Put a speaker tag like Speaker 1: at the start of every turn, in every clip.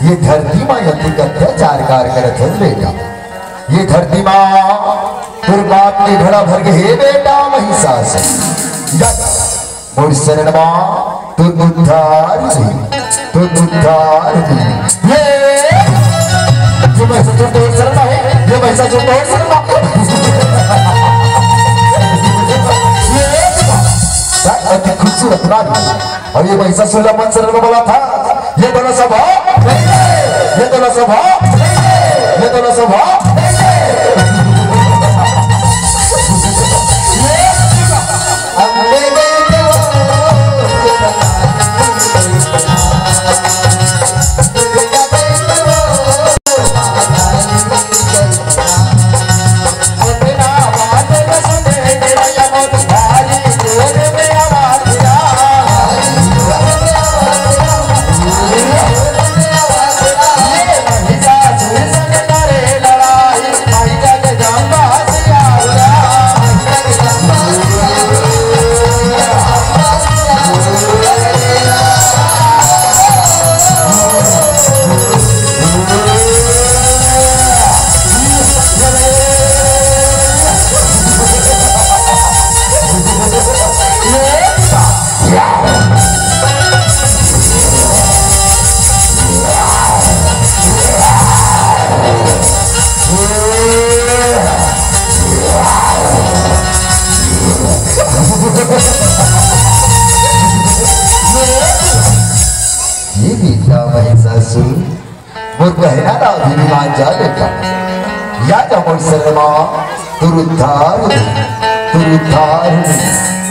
Speaker 1: ये धरती माँ यति अत्याचार करत है बेटा। ये धरती माँ तुर बाप की घड़ा भर के हे बेटा महिषासुर मोर शरण माँ तुर उद्धार ये महिषासुर तो शरण है, ये महिषासुर तो शरण अति खूबसूरत नारी। और ये महिषासुर मन शरण में बोला था ये दोनों स्वभाव ये दोनों स्वभाव ये दोनों स्वभाव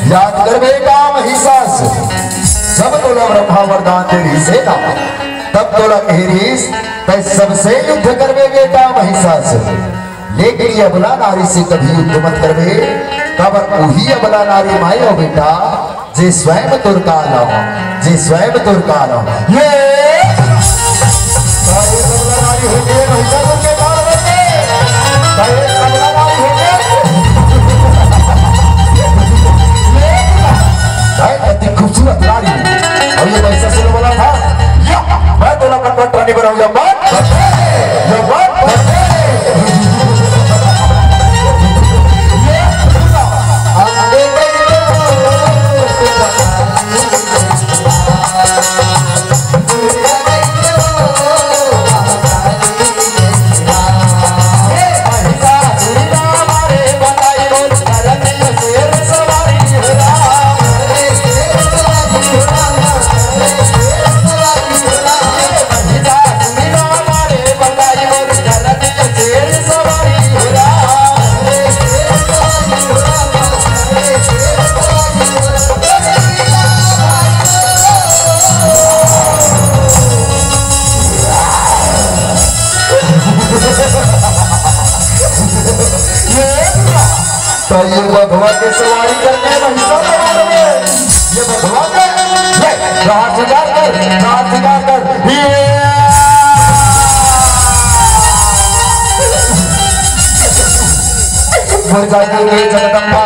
Speaker 1: याद कर बेटा महिषासुर जब तोला ब्रह्मा वरदान तेरी सेना तब तोला कहेरीस तै सबसे युद्ध करवे बेटा महिषासुर। लेकिन ये अबला नारी से कभी युद्ध मत करवे कबर वही अबला नारी मायो बेटा जे स्वयं तुरकाला जे स्वयं तुरकाला ये अबला नारी हो गए महिषासुर के काल में अबला नारी हो गए अति खूबसूरत नारी। और ये महिषासुर बोला था मैं तोला कटवट रानी बनाऊंगा तो ये भगवान के सवारी करने महिषासुर ये भगवान रात कर जगदम्बा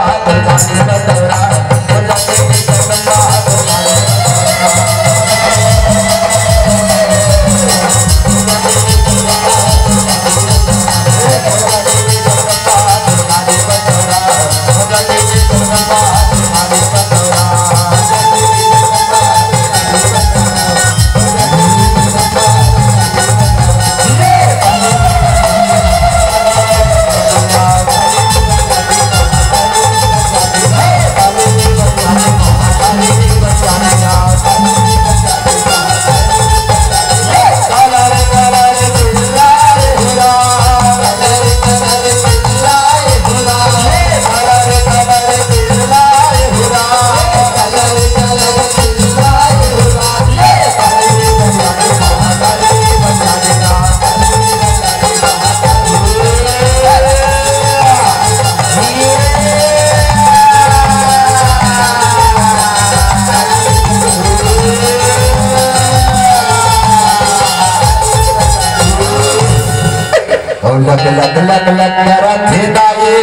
Speaker 1: और लक लक लक लक करथे दाए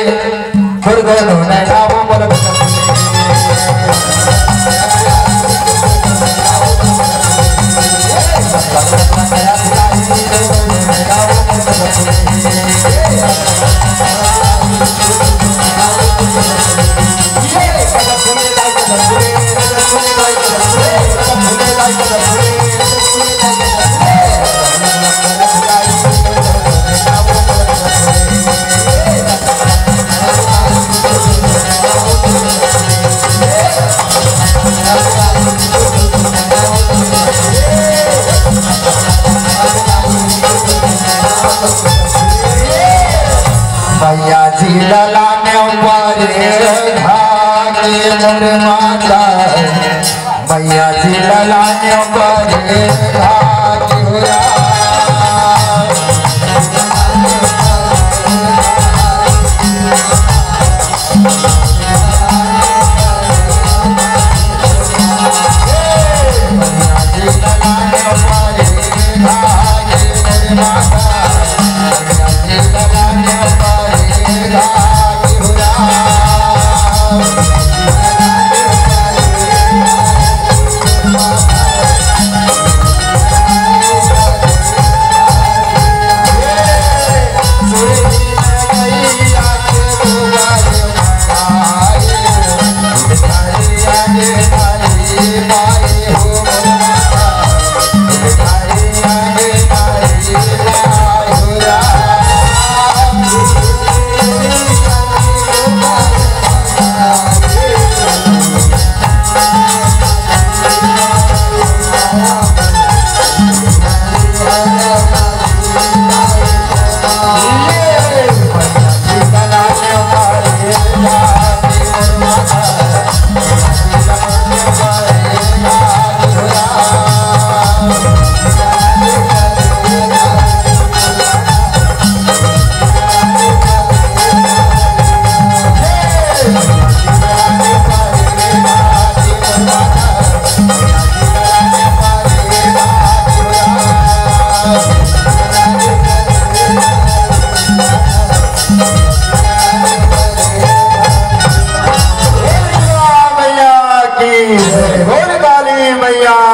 Speaker 1: फिर दोनों ने नामों पर मैया जी ललाने पर भागे मोर माता मैया जी ललाने पर भागे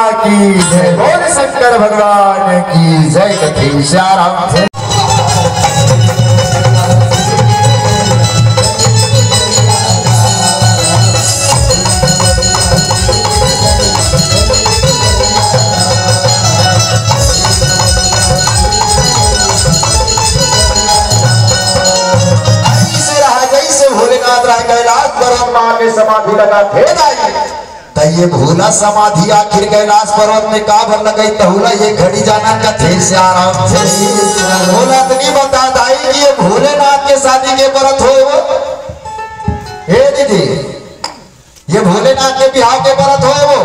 Speaker 1: बोल शंकर भगवान की जय कथी श्याराम। भोलेनाथ राय कैलाश पर्वत मां के समाधि लगा थे ये भोला समाधि आखिर कैलाश पर्वत में का भर लगे तहुला ये घड़ी जाना कथे से आराम से भोला तो नहीं बता दाई कि ये भोलेनाथ के शादी के व्रत हो वो ए दीदी ये भोलेनाथ के बिहाव के व्रत हो वो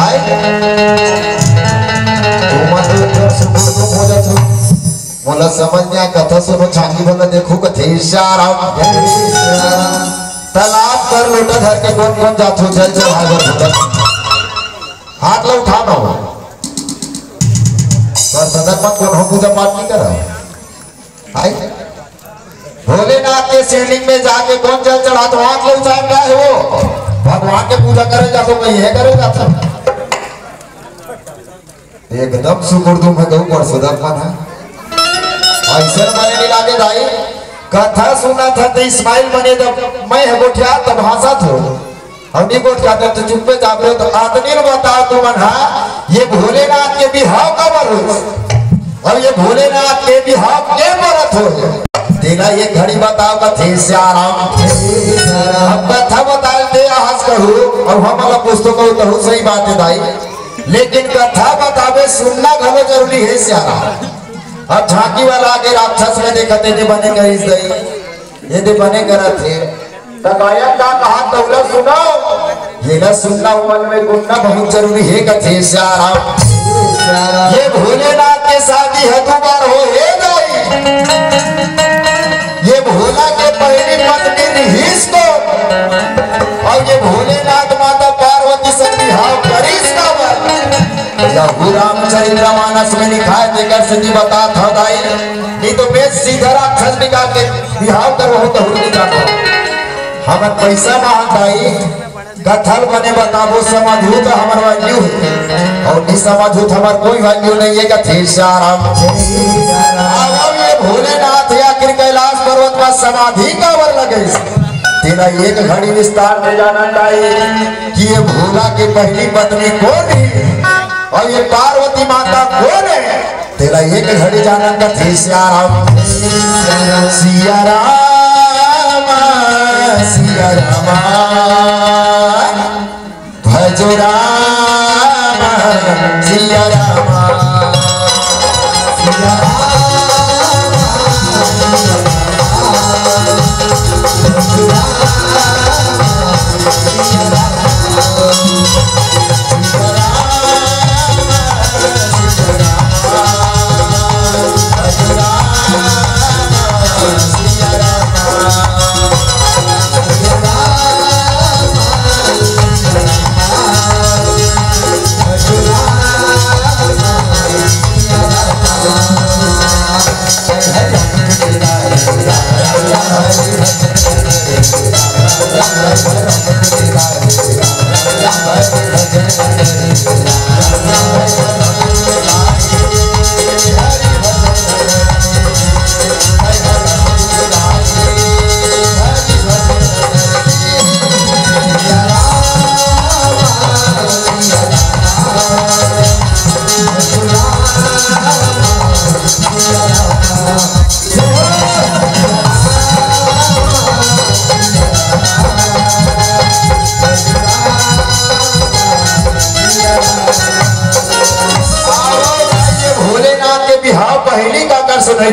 Speaker 1: आई तुम हो जात मोला समझ में आ कथा सुनो छाती भला देखो कथे से आराम तलाश कर लोटा धर के कौन कौन जात हो चल चल हाथ हाथ लो उठा ना पर सदर मत कौन हो पूजा पाठ नहीं करा आई भोलेनाथ के शिवलिंग में जाके कौन जल चढ़ा तो हाथ लो उठाए क्या है वो भगवान के पूजा करे जा तो कहीं है करे जाता एकदम सुकुर्दू में कहूँ पर सदर मन है ऐसे मने नहीं लागे दाई कथा सुना था तो इस्माइल बने जब मैं है गोठिया तब हंसा थो और नहीं गोठिया तो चुप पे जाब रहे तो आदमी ने बताओ तू मना ये भोलेनाथ के बिहाव का व्रत और ये भोलेनाथ के बिहाव के व्रत हो तेरा ये घड़ी बताओ कथे से आराम हम कथा बता दे हंस कहूँ और हम वाला पुस्तक कहूँ सही बात है भाई लेकिन कथा बतावे सुनना घलो जरूरी है से आराम। अब झांकी वाला आगे राक्षस में देखते थे बने कर इस दई ये दे बने करा थे तकाया का कहा तौला सुनाओ ये ना सुनना मन में गुनना बहुत जरूरी है कथे से आराम। ये भोलेनाथ के शादी है दोबार हो हे गई ये भोला के पहली पत्नी रहीस को और ये भोलेनाथ माता पार्वती से विवाह करीस का रामचरित्र मानस में लिखा है देकर से बता था दाई में सीधा राक्षस निकाल के बिहाव करवाओ तो हुर्दी जाता हमर पैसा महंगाई कथल बने बताबो समाधु तो हमार वैल्यू है और नहीं समाधु तो हमार कोई वैल्यू नहीं है। कथी साराम अब ये भोलेनाथ आखिर कैलाश पर्वत पर समाधि का वर लगे तेरा एक घड़ी विस्तार में जाना चाहिए कि ये भोला की पहली पत्नी कौन है और ये पार्वती माता कौन है। तेरा एक घड़ी जाना कथी साराम सिया राम सिया रामा भजो राम सिया रामा सिया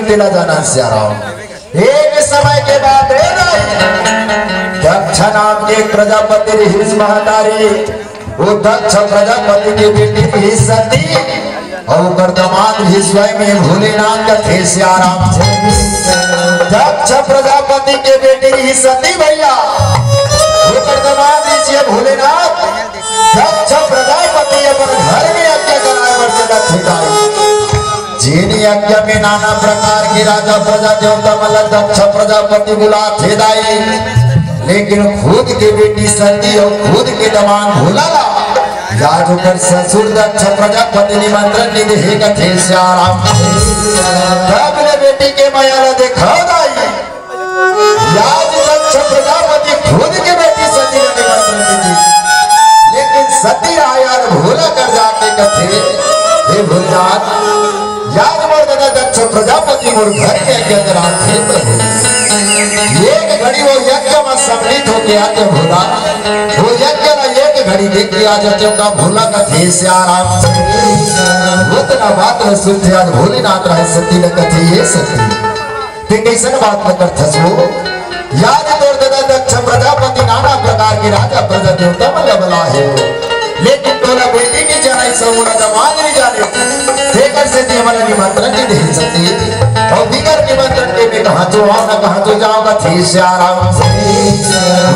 Speaker 1: तेला जाना एक समय के बाद दक्ष नाम के प्रजापति हिंस महतारी वो दक्ष प्रजापति के बेटी भी सती और दामाद भी स्वयं भोलेनाथ का थे श्याराम। दक्ष प्रजापति के बेटी ही सती भैया वो दामाद भोलेनाथ दक्ष प्रजापति अपन घर में यज्ञ कराए जिन यज्ञ में नाना प्रकार के राजा प्रजा देवता मतलब दक्ष प्रजापति बुलाते दाई लेकिन खुद के बेटी सती और खुद के दमान भोला याद होकर ससुर दक्ष प्रजापति निमंत्रण नहीं दे कथे श्याराम तब ने बेटी के माया देखा दाई याद दक्ष प्रजापति खुद के बेटी सती ने निमंत्रण दी लेकिन सती आया भोला कर जाके कथे हे भोलेनाथ याद दादा दक्ष प्रजापति मोर घर के अंदर आते एक घड़ी वो यज्ञ में सम्मिलित होके आते भोला वो यज्ञ ना एक घड़ी देख के आ जाते उनका भोला का थे श्याराम उतना बात न सुनते आज भोलेनाथ रहे सती न कथे ये सती ते कैसन बात न करथस वो याद तोर दादा दक्ष प्रजापति नाना प्रकार के राजा प्रजा देवता में बला है लेकिन तोला बेटी नहीं जाना समूह दमाद नहीं जाने देकर से दी हमारा निमंत्रण नहीं दे सकती और बिगर निमंत्रण के में कहा तो आओ ना कहा तो जाओगा थे श्याराम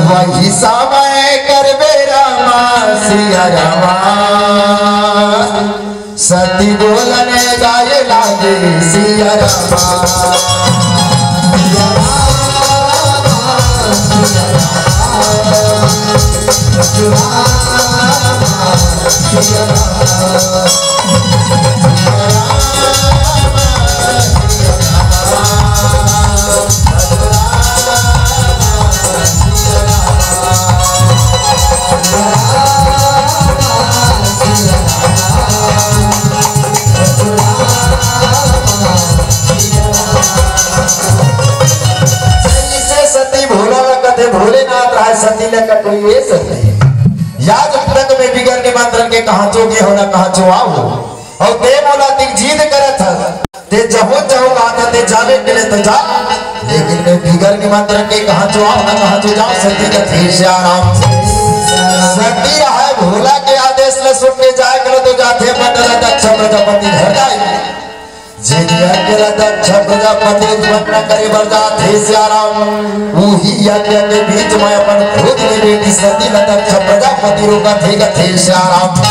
Speaker 1: वही समय कर रामा सिया रामा सती बोलने गाये लागे सिया रामा भोलेनाथ राय सती लगा कोई ये सती याद तक में बिगर निमंत्रण के कहा चो के होना कहा चो आओ और ते बोला तिक जीद करे था ते जहो जहो कहा ते जावे के लिए तो जा लेकिन मैं बिगर निमंत्रण के कहा चो आओ ना कहा चो जाओ सती का थे श्याराम सती रहा भोला के आदेश न सुनने जाए करो तो जाते मंडल दक्ष प्रजापति घर जाए दक्ष प्रजापति उत्पन्न करे बरजात हे श्याराम वही यज्ञ के बीच में अपन खुद की बेटी सती दक्ष प्रजापति रोका थे श्याराम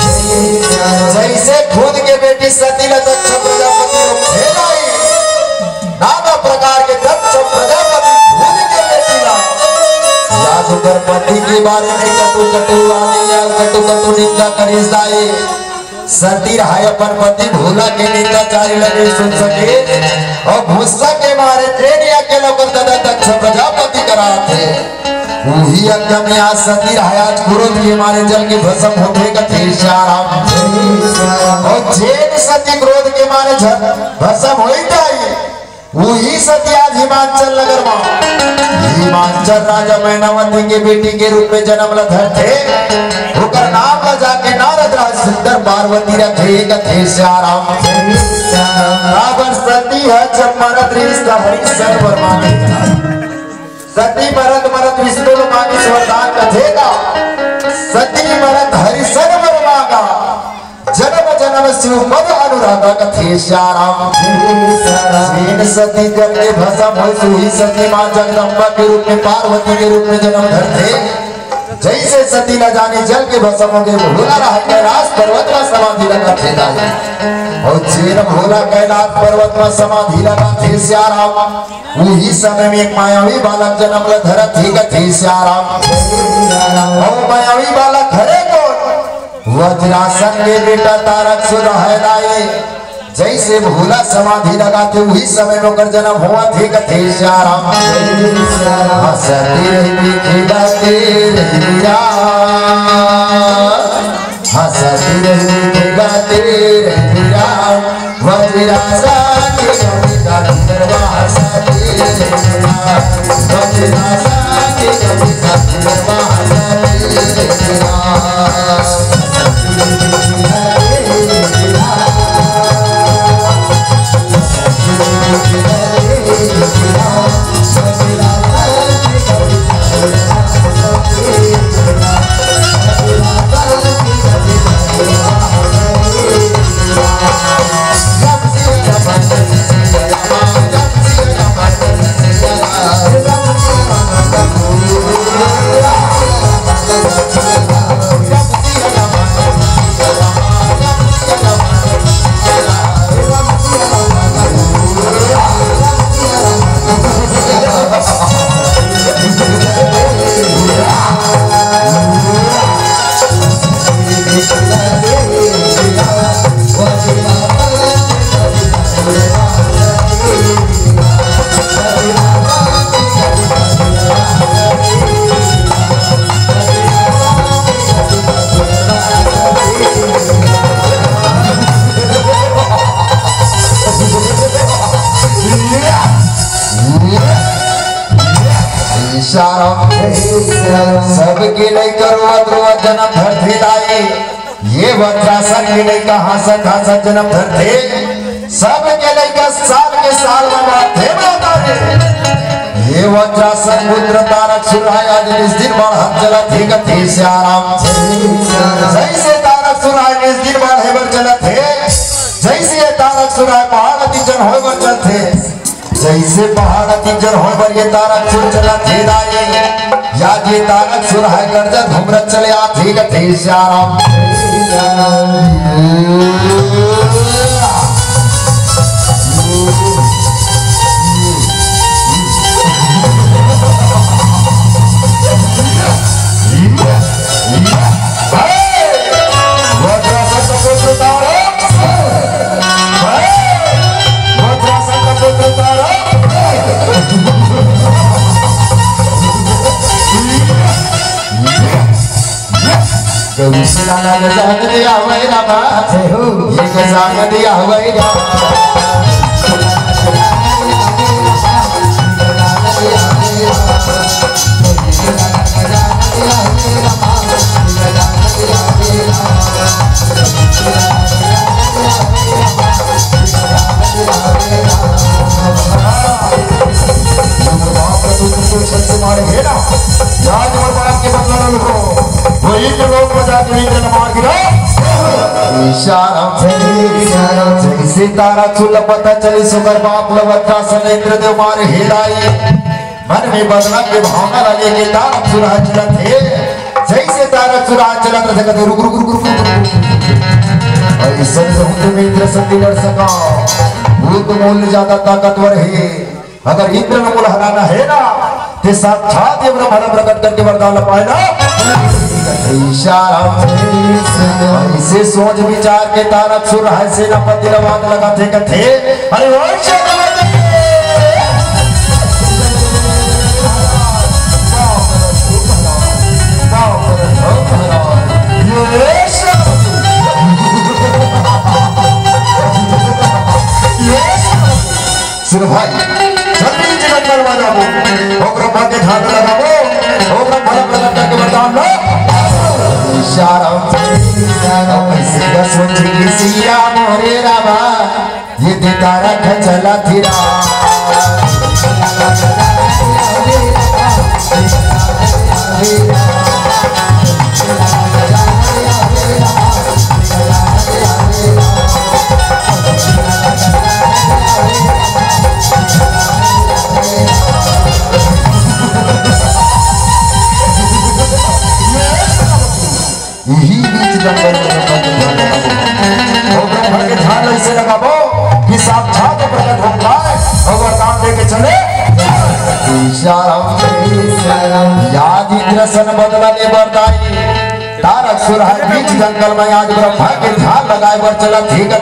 Speaker 1: जैसे खुद के बेटी सती दक्ष प्रजापति नाना सती के बारे में कटु कटु वाणी या कटु कटु निंदा करिस दाई सती रहाय अपन पति भोला के निंदा चारी लगे सुन सके और भूसा के मारे ट्रेनिया के लोग दादा दक्ष प्रजापति कराते वही यज्ञ में आज सती रहाय आज क्रोध के मारे जल के भस्म होते कथे श्याम और जेन सती क्रोध के मारे भस्म होई जाए वही सती आज हिमाचल नगर में हिमाचल राजा मैनावती के बेटी के रूप में जन्म धरते होकर नाम ला जाके नारद राज सुंदर पार्वती रखे कथे श्याम रावण सती है जब मरद रिश्ता हरिश्चंद्र वर्मा सती मरद मरद विष्णु मानी वरदान कथेगा सती मरद हरिश्चंद्र वर्मा का जन्म जन्म शिव पद अनुराधा कथे श्याम सती जल के भस्म हो सुही सती मां जगदम्बा के रूप में पार्वती के रूप में जन्म धरते जैसे सती न जाने जल के भस्म हो गए भोला रहा कैलाश पर्वत में समाधि लगा थे और चेर भोला कैलाश पर्वत में समाधि लगा थे श्याम वही समय में एक मायावी बालक जन्म धरत ही कथे श्याम और मायावी बालक घरे वज्रासन के बेटा तारक सुरहलाए जैसे भोला समाधि लगाते वही समय में कर जन्म हुआ थे कथे श्याम हंसते रहते खिलाते रहिया हंसते रहते खिलाते रहिया वज्रासन के बेटा दरबार हंसते रहिया वज्रासन के बेटा दरबार हंसते रहिया सबके नहीं करो द्रोह जन्म धरते लाए ये वज्रासन के नहीं का हंसत हंसत जन्म धरते सबके नहीं का साल के साल में ये वज्रासन पुत्र तारक सुराय आज इस दिन बढ़ चलत है कथे श्याम जैसे तारक सुराय इस दिन बढ़ चलत है जैसे तारक सुराय पहाड़ जन हो चलते जैसे पहाड़ तीजर हो बर ये तारक सुर चला थे दाए या ये तारक सुर है गर्जा घुमरत चले आथे कथे श्याम जान दिया वैरा बात हो ये जान दिया वैरा तारा चुल पता चली सुकर बाप लवत्ता सनेन्द्र देव मार हेराई मन में बदला के भावना लगे के तारा चुरा चलत है जैसे तारा चुरा चलत रहे कदे रुक रुक रुक रुक ऐसे समुद्र में इंद्र शक्ति लड़ सका भूत मूल ज्यादा ताकतवर है अगर इंद्र को हराना है ना कि साक्षात ये ब्रह्म प्रकट करके वरदान पाएगा। ऐसे सोच विचार के तारक सुर है सेनापति रवाद लगाते कथे अरे सुन भाई जल्दी जंगल में जाओ ओ ब्रह्मा के ध्यान लगाओ ओ ब्रह्मा प्रकट करके वरदान लो इशारा ऐसे का सोच की सिया मोरे रामा ये दितारा खचला थिरा यही बीच जंगल में के ध्यान ऐसे लगाबो कि साक्षात प्रकट होता है और वरदान दे के चले याद इंद्रसन बदलने बरदाई तारक सुर है बीच जंगल में आज ब्रह्मा के ध्यान लगाए बर चला ठीक है